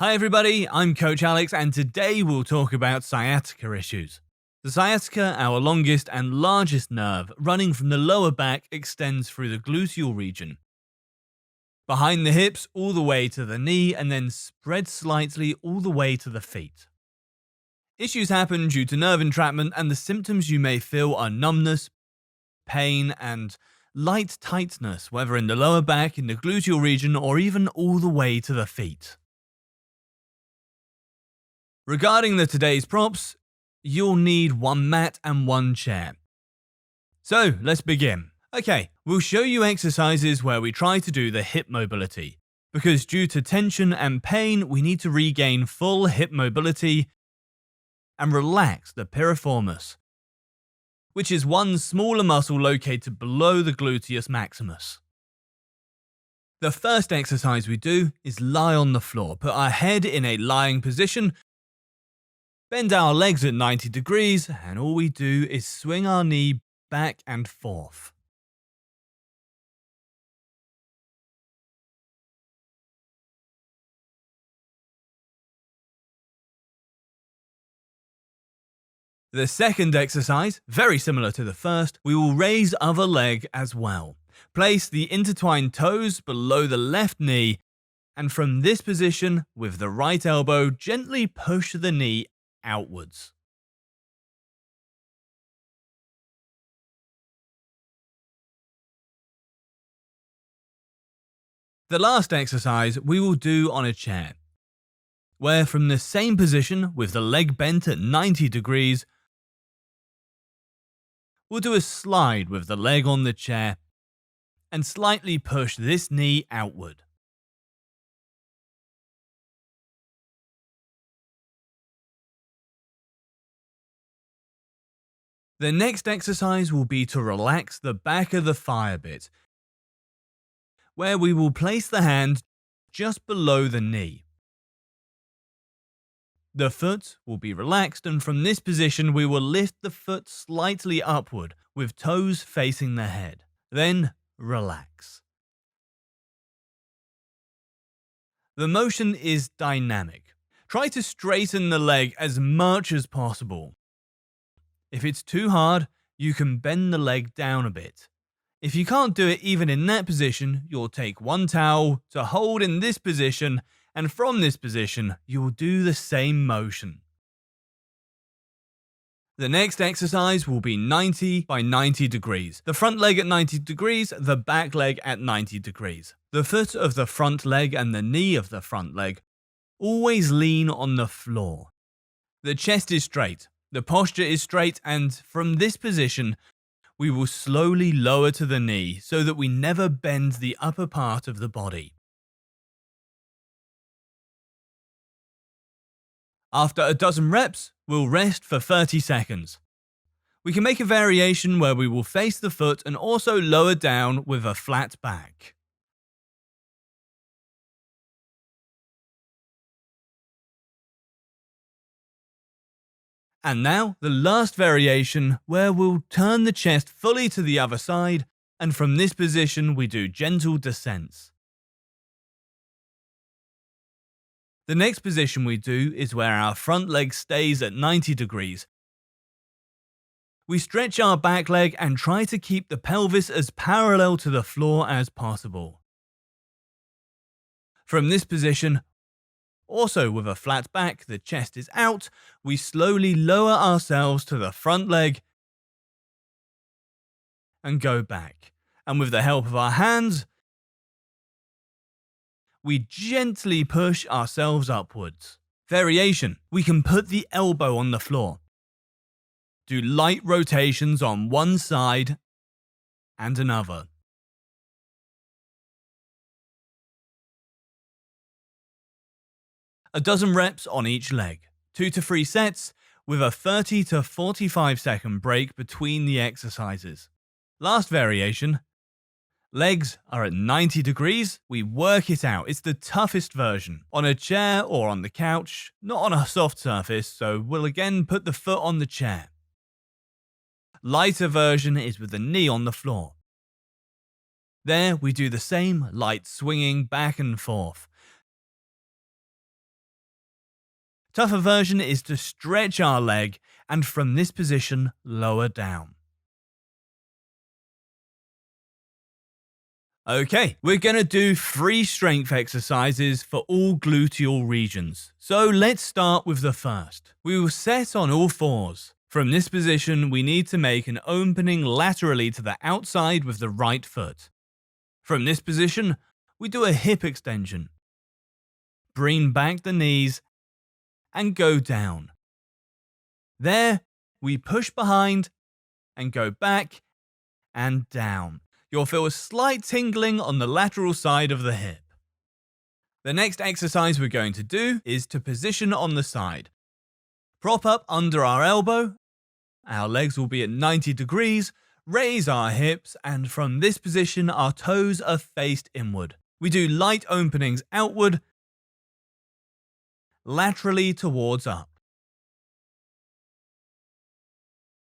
Hi everybody, I'm Coach Alex and today we'll talk about sciatica issues. The sciatica, our longest and largest nerve, running from the lower back, extends through the gluteal region, behind the hips all the way to the knee, and then spreads slightly all the way to the feet. Issues happen due to nerve entrapment, and the symptoms you may feel are numbness, pain, and light tightness, whether in the lower back, in the gluteal region, or even all the way to the feet. Regarding today's props, you'll need one mat and one chair. So let's begin. Okay, we'll show you exercises where we try to do the hip mobility, because due to tension and pain, we need to regain full hip mobility and relax the piriformis, which is one smaller muscle located below the gluteus maximus. The first exercise we do is lie on the floor, put our head in a lying position, bend our legs at 90 degrees, and all we do is swing our knee back and forth. The second exercise, very similar to the first, we will raise other leg as well. Place the intertwined toes below the left knee, and from this position, with the right elbow, gently push the knee outwards. The last exercise we will do on a chair, where from the same position, with the leg bent at 90 degrees, we'll do a slide with the leg on the chair and slightly push this knee outward. The next exercise will be to relax the back of the thigh a bit, where we will place the hand just below the knee. The foot will be relaxed, and from this position we will lift the foot slightly upward with toes facing the head. Then relax. The motion is dynamic. Try to straighten the leg as much as possible. If it's too hard, you can bend the leg down a bit. If you can't do it even in that position, you'll take one towel to hold in this position, and from this position, you will do the same motion. The next exercise will be 90 by 90 degrees. The front leg at 90 degrees, the back leg at 90 degrees. The foot of the front leg and the knee of the front leg always lean on the floor. The chest is straight. The posture is straight, and from this position, we will slowly lower to the knee so that we never bend the upper part of the body. After a dozen reps, we'll rest for 30 seconds. We can make a variation where we will face the foot and also lower down with a flat back. And now, the last variation, where we'll turn the chest fully to the other side, and from this position we do gentle descents. The next position we do is where our front leg stays at 90 degrees. We stretch our back leg and try to keep the pelvis as parallel to the floor as possible. From this position, also with a flat back, the chest is out, we slowly lower ourselves to the front leg and go back. And with the help of our hands, we gently push ourselves upwards. Variation. We can put the elbow on the floor. Do light rotations on one side and another. A dozen reps on each leg, 2 to 3 sets, with a 30 to 45 second break between the exercises. Last variation. Legs are at 90 degrees, we work it out. It's the toughest version. On a chair or on the couch, not on a soft surface, so we'll again put the foot on the chair. Lighter version is with the knee on the floor. There we do the same light swinging back and forth. Tougher version is to stretch our leg and from this position lower down. Okay, we're going to do 3 strength exercises for all gluteal regions. So let's start with the first. We will set on all fours. From this position, we need to make an opening laterally to the outside with the right foot. From this position, we do a hip extension. Bring back the knees and go down. There, we push behind and go back and down. You'll feel a slight tingling on the lateral side of the hip. The next exercise we're going to do is to position on the side. Prop up under our elbow. Our legs will be at 90 degrees. Raise our hips, and from this position, our toes are faced inward. We do light openings outward, laterally towards up.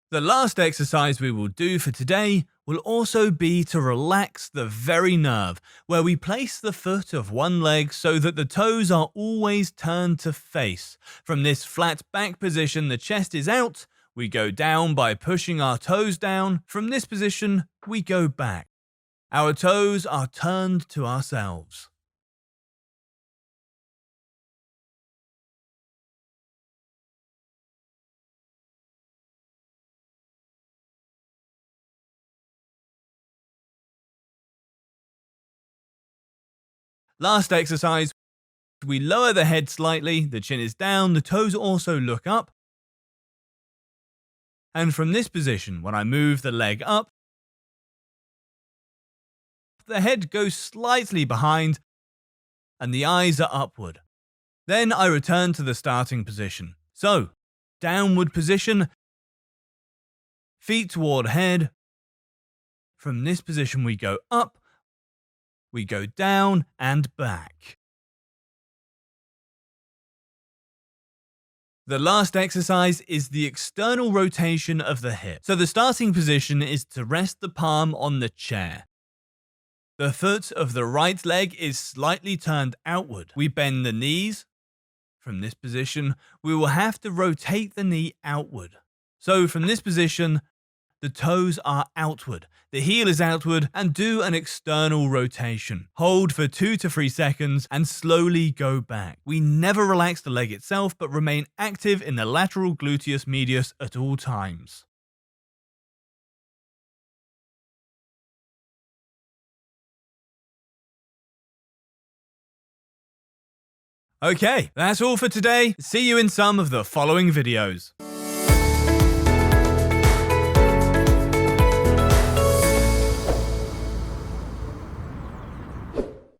The last exercise we will do for today will also be to relax the very nerve, where we place the foot of one leg so that the toes are always turned to face. From this flat back position, the chest is out. We go down by pushing our toes down. From this position, we go back. Our toes are turned to ourselves. Last exercise, we lower the head slightly, the chin is down, the toes also look up. And from this position, when I move the leg up, the head goes slightly behind and the eyes are upward. Then I return to the starting position. So, downward position, feet toward head. From this position we go up, we go down and back. The last exercise is the external rotation of the hip. So the starting position is to rest the palm on the chair. The foot of the right leg is slightly turned outward. We bend the knees. From this position, we will have to rotate the knee outward. So from this position, the toes are outward, the heel is outward, and do an external rotation. Hold for 2 to 3 seconds and slowly go back. We never relax the leg itself, but remain active in the lateral gluteus medius at all times. Okay, that's all for today. See you in some of the following videos.